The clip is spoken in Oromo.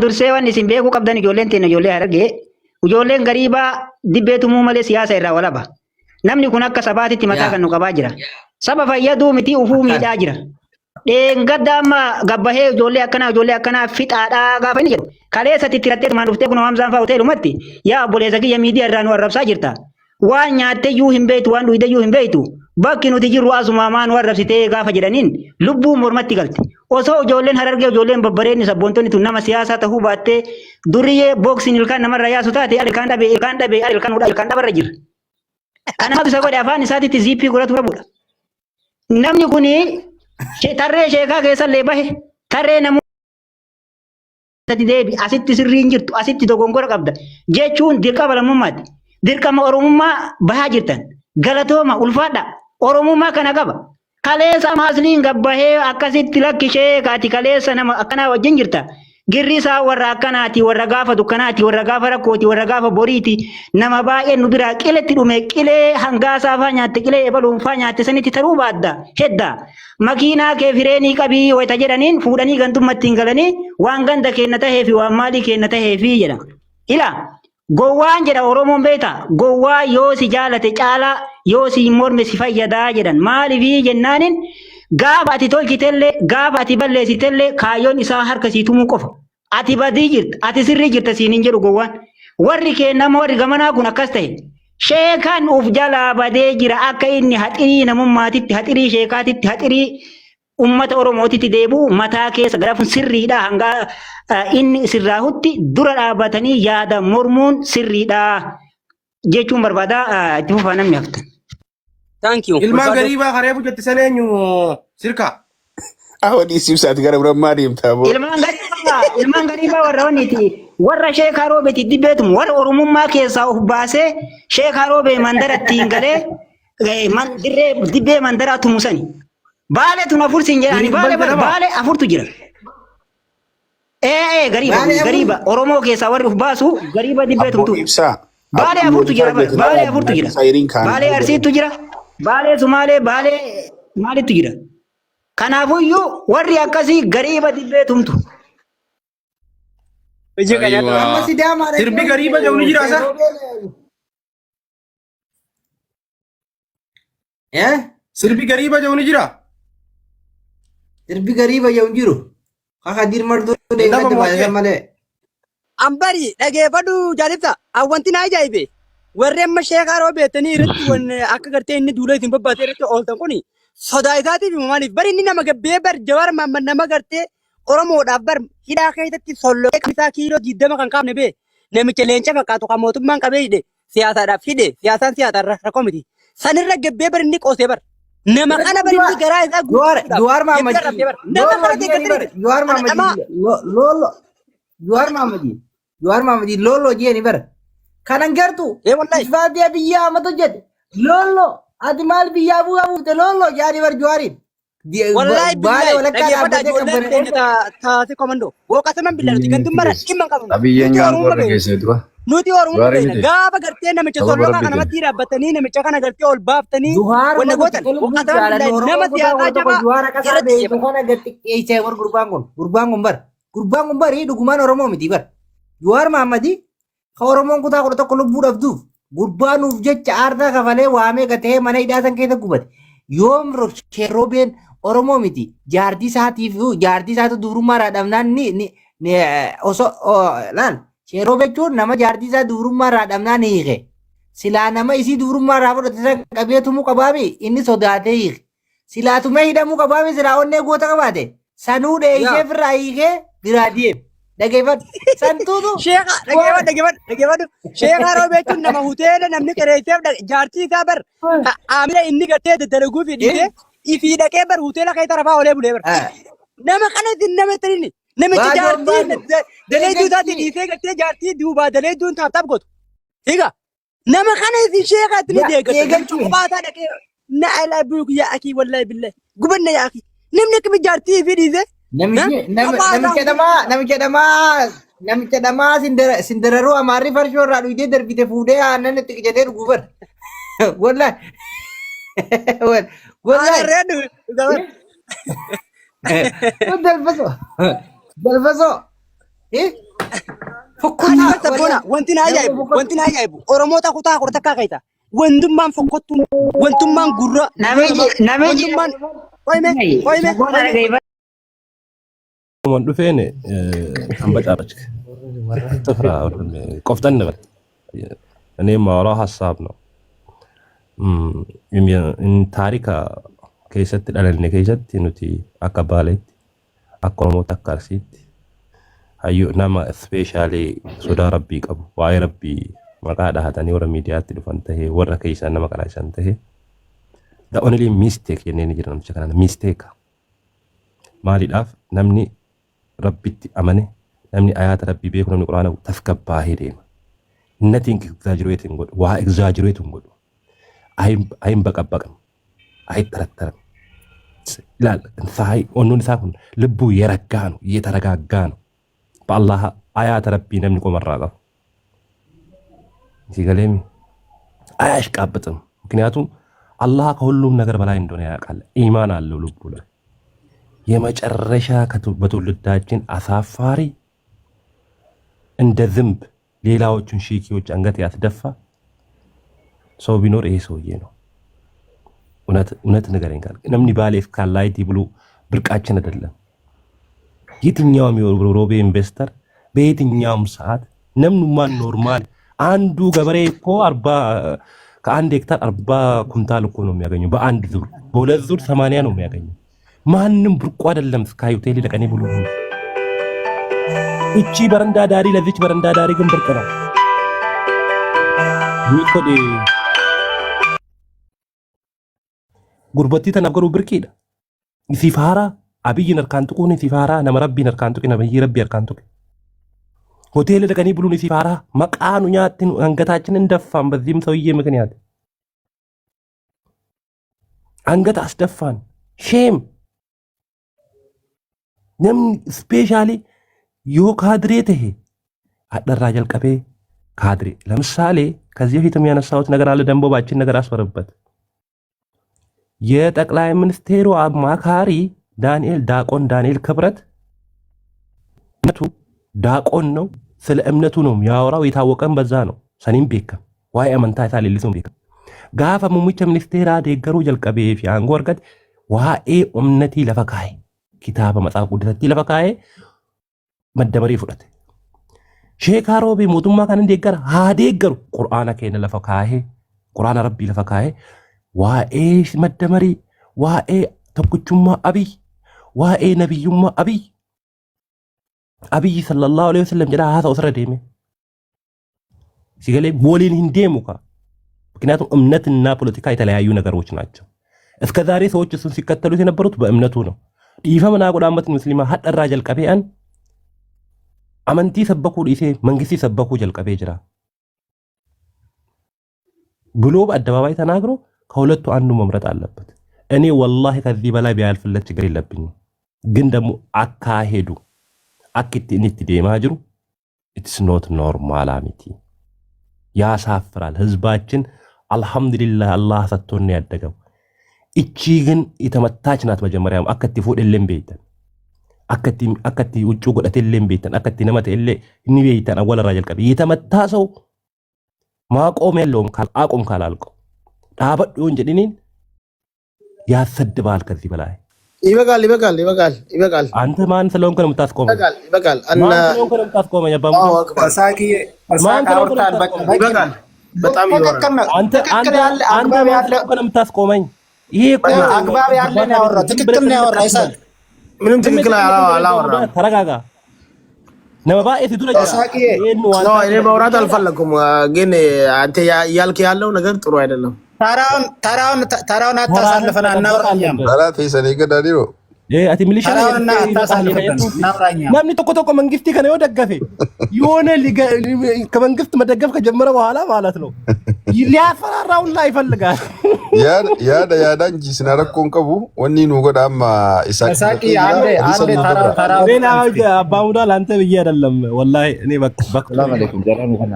dursee waan isin beekuu qabdan ijoolleen teenya ijoollee harargee ijoolleen gariibaa dibbeetumuu malee siyaasa irraa walaba. Namni kun akka sabaatitti mataa kan nu qabaa jira. Saba fayyaduu miti ufuu miidhaa jira. Dheengadda amma gabbahee ijoollee akkanaa fixaadhaa gaafa inni jedhu. Kaleessatti itti rattee tumaan dhuftee kun Hamzaan fa'aa hoteelumatti yaa obboleessa kiyya miidiyaa irraa nu arrabsaa jirta. Waan nyaattee iyyuu hin beektu waan dhugdee iyyuu hin beektu. Bakki nuti jirru asuma maan arrabsitee gaafa jedhaniin lubbuun mormatti galte. Osoo ijoolleen harargee ijoolleen babbareedni sabboontonni tun nama siyaasaa ta'uu baattee duriyyee booksiin ilkaan namarra yaasu taate ilkaan dhabarra jira. Kanaaf isa godhe afaan isaatitti ziippii godhatu qabudha. Namni kuni tarree sheekaa keessallee bahe tarree namoota deebi asitti sirriin jirtu asitti dogongora qabda jechuun dirqama lammummaati. Dirqama Oromummaa bahaa jirtan galatooma ulfaadha Oromummaa kana qaba. Kaleessa maasliin gabbahee akkasitti lakkishee kaati kaleessa nama akkanaa wajjin jirta. Girrisaa warra akkanaati warra gaafa dukkanaati warra gaafa rakkooti warra gaafa boriiti nama baay'een nu biraa qiletti dhume qilee hangaasaa faa nyaatte qilee ebaluun faa nyaatte sanitti taruu baadda hedda makiinaa kee fireenii qabii wayita jedhaniin fuudhanii gantummatti hin galanii waan ganda kenna tahee fi waan maalii kenna tahee fi jedha. Ila gowwaan jedha Oromoon beeta gowwaa yoo si jaalate caalaa yoo si morme si fayyadaa jedhan maaliif jennaanin gaafa ati tolchitellee gaafa ati balleessitellee kaayyoon isaa harka sii tumuu qofa. Ati badii jirta ati sirrii jirta siin hin jedhu gowwaan. Warri kennama warri gamanaa kun akkas ta'e. Sheekan uf jalaa badee jira akka inni haxirii namummaatitti haxirii sheekaatitti haxirii ummata Oromootitti deebi'u mataa keessa garaafun sirriidha hanga inni sirraahutti dura dhaabatanii yaada mormuun sirriidha jechuun barbaada itti fufaa namni haftan. Thank you. Ilmaan gariibaa karee bujjatti saneenyu sirka. Awwadii sibsaati gara birammaa deemtaa boo. Ilmaan gariibaa warra wanniiti warra sheekaa roobeeti dibbeetum warra Oromummaa keessaa of baasee sheekaa roobee mandaratti hin galee dirree dibbee mandaraa tumusani. Baale tun afur siin jedhani baale afurtu jira. Gariiba Oromoo keessaa warri of baasu gariiba dibbeetumtu. Baale afurtu jira baale arsiittu jira. Baale Sumaalee baale maalittu jira. Kanaafuyyuu warri akkasii gariiba dibbeetumtu. Sirbi gariiba jedhu ni jira asa. Sirbi gariiba jedhu ni jira. Sirbi gariiba jedhu jiru. Kaka dirmartuu deemee baay'ee malee. Ambari dhageeffadhu jaalibsa awwanti naa ajaa'ibe. Warri amma sheekaa roobeetanii irratti waan akka gartee inni duula isin babbaatee irratti ooltan kuni sodaa isaatiif maaliif bari inni nama gabbee bar jawar mamman nama gartee Oromoodhaaf bar hidhaa keessatti solloo isaa kiiloo 20 kan qaamne bee namicha leenca fakkaatu kan mootummaan qabee hidhe siyaasaadhaaf hidhe siyaasaan siyaasaa rakkoo miti sanirra gabbee bar inni qoosee bar nama kana bar inni garaa isaa Juwaar Mahamadii nama kana deeggartanii Juwaar Mahamadii looloo jeeni bar kanan gartu isfaatiya biyya amatu jedhe loollo ati maal biyyaa buute loollo jaani bar juwaariin. Wallahi billahi taate komando woqataman billahi gantumara kimman qabu Abiyyeen gaangoo dhageessee dura. nuti Oromoo beena gaafa gartee namicha solloo kana namatti dhaabbatanii namicha kana gartee ol baaftanii wanna gootan woqataman billahi nama siyaasaa jaba juwaara kasaa beeku kana gatti qeessee war gurbaan kun bar dhugumaan Oromoo miti bar Juwaar Mahamadii ka Oromoon kutaa 11 lubbuu dhabduuf gurbaanuuf jecha aardaa kafalee waamee gatee mana hidhaasan keessa gubate yoom roobeen Oromoo miti jaartii isaatu dubrummaadhaa dhabnaan osoo laal sheeroo jechuun nama jaartii isaa dubrummaadhaa dhabnaan hiike silaa nama isii dubrummaadhaa fudhate qabeetumuu qabaami inni sodaatee hiike silaa tumee hidhamuu qabaami silaa onnee goota qabaate sanuu dheeyisee firraa hiikee biraa deeme. Dhageeffadhu santuutu. Dhageeffadhu. Sheekaa roobeechuun nama huteela namni qereesseef jaartii isaa bar amila inni gartee daddalaguu fi dhiisee ifii dhaqee bar huteela keessa rafaa olee bulee bar. Nama kana isin nama ittiin namichi jaartii daleeduu isaatti dhiisee gartee jaartii duubaa daleeduun taaptaaf gootu. Hiika nama kana isin sheekaa ittiin deeggartu. Qophaa dhaqee na alaa buluu yaa akii wallahi billahi gubanna yaa akii namni akkami jaartii ifii dhiisee. Namicha dhamaa sindararuu amaarri farshoo irraa dhuyitee darbite fuudhee aannan itti qicatee dhuguu bar. Wallahi. Dalfasoo. wanti na ajaa'ibu Oromoota kutaa kudha takkaa keessa wandummaan fokkottuun wandummaan gurra wandummaan qoyme Mon dhufeen kan bacaabache tafra qoftan nabar እኔ ማውራው ሐሳብ ነው ታሪካ keessatti dhalanne keessatti nuti akka baaleetti akka Oromoota akka Arsiitti hayyuu nama especially sodaa rabbii qabu waa'ee rabbii maqaa dhahatanii warra miidiyaatti dhufan tahee warra keessaa nama qaraasan tahee the only mistake jenneen jira namicha kanaan mistake maaliidhaaf namni rabbitti amane namni ayyaata rabbii beeku namni quraana tasgabbaahee deema nothing exaggerating godhu waa exaggerating godhu ayin baqabaqam ayi tarattaram ilaal sahay onnun isaa kun ልቡ የረጋ ነው እየተረጋጋ ነው በአላህ አያት ረቢ ነምን ቆመራቀ ሲገለሚ አያሽቃብጥም ምክንያቱም አላህ ከሁሉም ነገር በላይ እንደሆነ ያውቃል ኢማን አለው ልቡ ላይ የመጨረሻ በትውልዳችን አሳፋሪ እንደ ዝንብ ሌላዎቹን ሺኪዎች አንገት ያስደፋ ሰው ቢኖር ይሄ ሰውዬ ነው እውነት ነገረኝ ካል ነምኒ ባሌፍ ካላይቲ ብሎ ብርቃችን አይደለም የትኛውም የሮቤ ኢንቨስተር በየትኛውም ሰዓት ነምኑማን ኖርማል አንዱ ገበሬ እኮ 40 ከአንድ ሄክታር 40 ኩንታል እኮ ነው የሚያገኘው በአንድ ዙር በሁለት ዙር 80 ነው የሚያገኘው ማንንም ብርቁ አይደለም ስካይ ሆቴል ለቀኔ ብሎ እቺ በረንዳ ዳሪ ለዚች በረንዳ ዳሪ ግን ብርቅ ነው ሚኮዲ ጉርበቲ ተናገሩ ብርቂዳ ሲፋራ አብይ ነርካንቱ ኮኔ ሲፋራ ነመረቢ ነርካንቱ ነብይ ረቢ ነርካንቱ ሆቴል ለቀኒ ብሉን ሲፋራ መቃኑ ኛትን አንገታችንን ደፋን በዚህም ሰውዬ ምክንያት አንገት አስደፋን ሼም ነም ስፔሻሊ ዮ ካድሬ ተሄ አደራጀል ቀቤ ካድሬ ለምሳሌ ከዚህ በፊት የሚያነሳውት ነገር አለ ደንቦባችን ነገር አስወረበት የጠቅላይ ሚኒስቴሩ አማካሪ ዳቆን ዳንኤል ክብረት እምነቱ ዳቆን ነው ስለ እምነቱ ነው ያወራው የታወቀም በዛ ነው ሰኒም ቤከ ዋይ አመንታ ታለልሱም ቤከ ጋፋ ሙሙቸ ሚኒስቴራ ደገሩ ጀልቀቤ ፊያንጎ ወርቀት ዋኤ እምነቲ ለፈካይ ኪታበ መጽሐፍ ቅዱስቲ ለፈካይ መደበሪ ፍረት ሼካሮቢ ሙቱማ ካን እንደገር ሃደገሩ ቁርአና ከነ ለፈካይ ቁርአና ረቢ ለፈካይ ዋኤ መደመሪ ዋኤ ተኩቹማ ዋኤ ነብዩማ አብይ ሰለላሁ ዐለይሂ ወሰለም ጀዳ ሀሳ ወሰረደም ሲገለ ሞሊን እንዴሙካ ምክንያቱም እምነትና ፖለቲካ የተለያዩ ነገሮች ናቸው እስከዛሬ ሰዎች እሱን ሲከተሉት የነበሩት በእምነቱ ነው ዲፈመና ጎዳመት ሙስሊማ ሀደራ ጀልቀቤአን አመንቲ ሰበኩ ዲሴ መንግስቲ ሰበኩ ጀልቀቤ ጅራ ብሎ በአደባባይ ተናግሮ ከሁለቱ አንዱ መምረጥ አለበት እኔ ወላሂ ከዚህ በላይ ቢያልፍለት ችግር የለብኝም ግን ደግሞ አካሄዱ አክቲ እንት ዲማጅሩ ኢትስ ኖት ኖርማል አሚቲ ያሳፍራል ህዝባችን አልহামዱሊላህ አላህ ሰጥቶን ያደገው እቺ ግን የተመታች ናት መጀመሪያም አከቲ ፎደለም ቤተን አከቲ ውጭ ጎደተለም ቤተን አከቲ ነመተለ እኒ ቤተን አወለ ራጀል ቀቢ የተመታ ሰው ማቆም ያለውም አቆም ካላልቀው ዳበድ ወንጀድኒን ያሰድባል ከዚህ በላይ ይበቃል አንተ ማን ስለሆንክ ነው የምታስቆመው ይበቃል እና ስለሆንክ ነው የምታስቆመው ያባሙ ሳቂ አውርታል ይበቃል በጣም ይወራል አንተ ያለ ነው የምታስቆመኝ ይሄ አግባብ ያለ ነው ያወራው ትክክል ነው ያወራው ይሳቅ ምንም ትክክል አላወራም ተረጋጋ ነባኤት ዱረ ሳቂ ነው እኔ ማውራት አልፈለኩም ግን አንተ ያልክ ያለው ነገር ጥሩ አይደለም ታራውን አታሳልፈና እናወራኛም አላት ይሰኔ ገዳዲሮ አቲ ሚሊሻ ናምኒ ተቆ መንግስቲ ከነው ደገፈ የሆነ ከመንግስት መደገፍ ከጀመረ በኋላ ማለት ነው ሊያፈራራውና ይፈልጋል ያዳንጂ ስናረኮን ቀቡ ወኒ ነው ጎዳማ ኢሳቂ አንዴ ታራው ሌላ አባሙዳ ላንተ ብዬ አይደለም ወላሂ እኔ በቃ ሰላም አለይኩም ጀራም ሆና